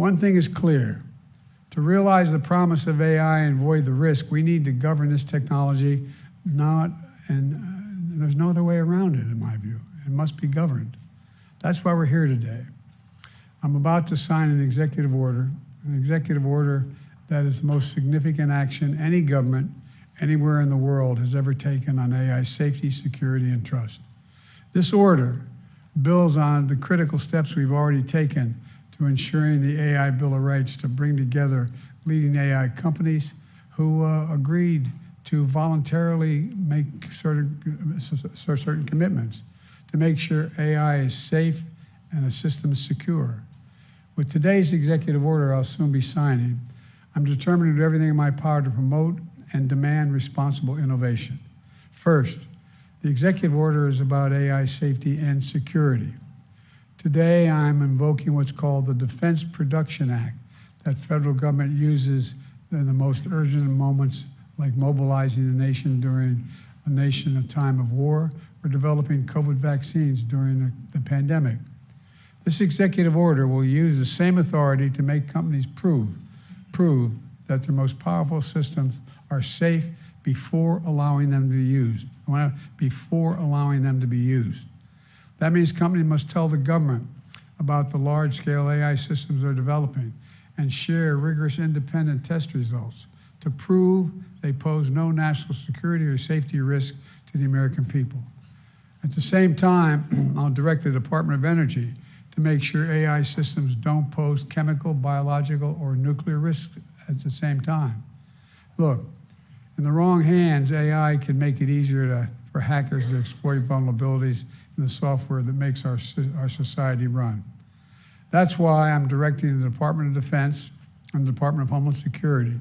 One thing is clear. To realize the promise of AI and avoid the risk, we need to govern this technology, there's no other way around it, in my view. It must be governed. That's why we're here today. I'm about to sign an executive order that is the most significant action any government anywhere in the world has ever taken on AI safety, security, and trust. This order builds on the critical steps we've already taken to ensuring the AI Bill of Rights to bring together leading AI companies who agreed to voluntarily make certain commitments to make sure AI is safe and the system is secure. With today's executive order I'll soon be signing, I'm determined to do everything in my power to promote and demand responsible innovation. First, the executive order is about AI safety and security. Today, I'm invoking what's called the Defense Production Act that federal government uses in the most urgent moments, like mobilizing the nation during a time of war or developing COVID vaccines during the pandemic. This executive order will use the same authority to make companies prove that their most powerful systems are safe before allowing them to be used. That means companies must tell the government about the large-scale AI systems they're developing and share rigorous independent test results to prove they pose no national security or safety risk to the American people. At the same time, I'll direct the Department of Energy to make sure AI systems don't pose chemical, biological, or nuclear risks at the same time. Look, in the wrong hands, AI can make it easier for hackers to exploit vulnerabilities in the software that makes our society run. That's why I'm directing the Department of Defense and the Department of Homeland Security,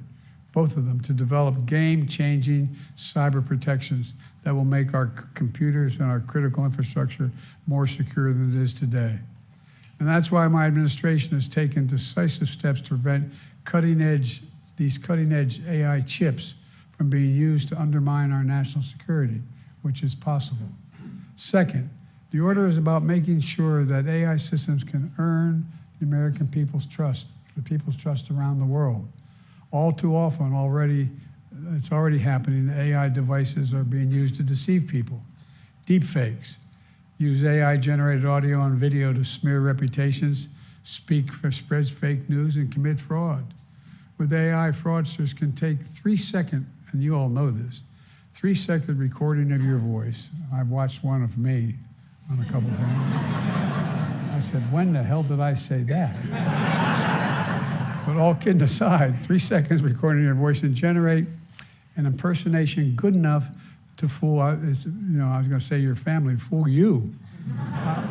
both of them, to develop game-changing cyber protections that will make our computers and our critical infrastructure more secure than it is today. And that's why my administration has taken decisive steps to prevent these cutting-edge AI chips from being used to undermine our national security, which is possible. Second, the order is about making sure that AI systems can earn the American people's trust, the people's trust around the world. All too often it's already happening. AI devices are being used to deceive people. Deepfakes use AI-generated audio and video to smear reputations, spread fake news, and commit fraud. With AI, fraudsters can take 3 seconds, and you all know this, 3-second recording of your voice. I've watched one of me on a couple of things. I said, when the hell did I say that? But all kidding aside, 3 seconds recording your voice and generate an impersonation good enough to fool, I was going to say your family, fool you.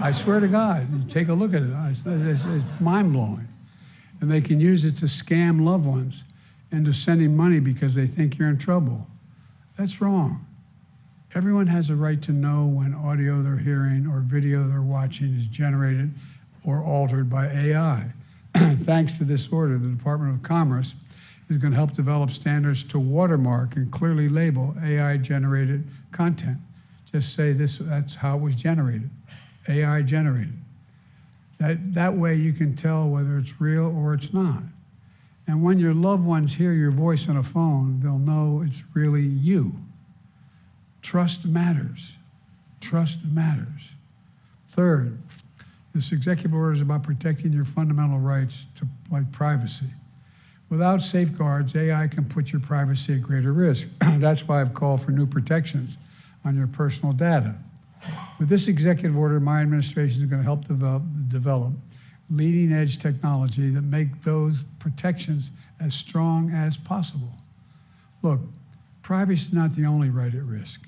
I swear to God, take a look at it. It's mind-blowing. And they can use it to scam loved ones into sending money because they think you're in trouble. That's wrong. Everyone has a right to know when audio they're hearing or video they're watching is generated or altered by AI. Thanks to this order, the Department of Commerce is going to help develop standards to watermark and clearly label AI-generated content. Just say that's how it was generated, AI generated. That way you can tell whether it's real or it's not. And when your loved ones hear your voice on a phone, they'll know it's really you. Trust matters. Trust matters. Third, this executive order is about protecting your fundamental rights like privacy. Without safeguards, AI can put your privacy at greater risk. That's why I've called for new protections on your personal data. With this executive order, my administration is going to help develop leading-edge technology that make those protections as strong as possible. Look, privacy is not the only right at risk.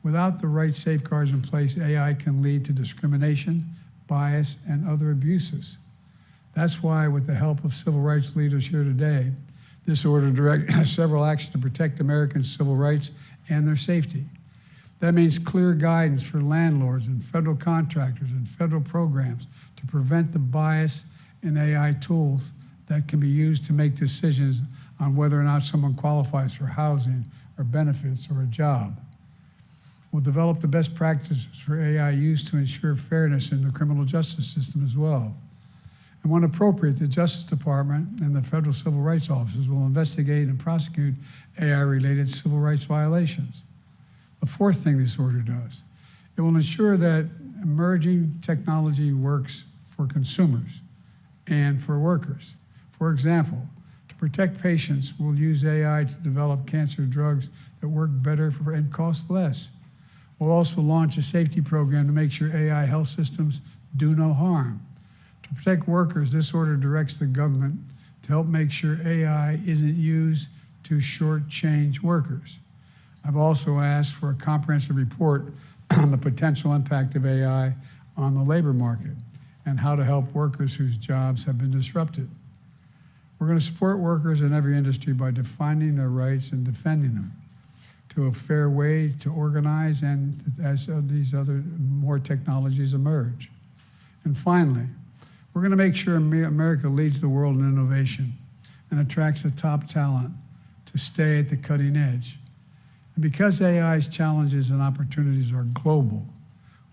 Without the right safeguards in place, AI can lead to discrimination, bias, and other abuses. That's why, with the help of civil rights leaders here today, this order directs several actions to protect Americans' civil rights and their safety. That means clear guidance for landlords and federal contractors and federal programs to prevent the bias in AI tools that can be used to make decisions on whether or not someone qualifies for housing or benefits or a job. We'll develop the best practices for AI use to ensure fairness in the criminal justice system as well. And when appropriate, the Justice Department and the federal civil rights officers will investigate and prosecute AI-related civil rights violations. The fourth thing this order does, it will ensure that emerging technology works for consumers and for workers. For example, to protect patients, we'll use AI to develop cancer drugs that work better and cost less. We'll also launch a safety program to make sure AI health systems do no harm. To protect workers, this order directs the government to help make sure AI isn't used to shortchange workers. I've also asked for a comprehensive report on the potential impact of AI on the labor market and how to help workers whose jobs have been disrupted. We're going to support workers in every industry by defining their rights and defending them to a fair way to organize and as these other more technologies emerge. And finally, we're going to make sure America leads the world in innovation and attracts the top talent to stay at the cutting edge. And because AI's challenges and opportunities are global,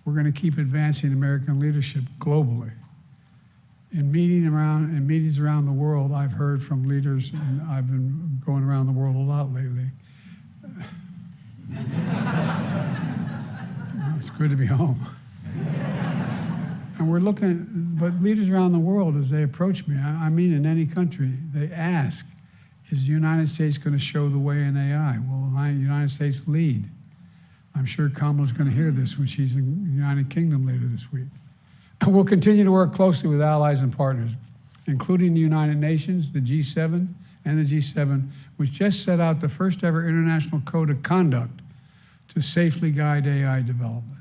we're going to keep advancing American leadership globally. In meetings around the world, I've heard from leaders, and I've been going around the world a lot lately. It's good to be home. And we're looking, but leaders around the world, as they approach me, I mean in any country, they ask, is the United States going to show the way in AI? Will the United States lead? I'm sure Kamala's going to hear this when she's in the United Kingdom later this week. And we'll continue to work closely with allies and partners, including the United Nations, the G7, and the G7, which just set out the first ever international code of conduct to safely guide AI development.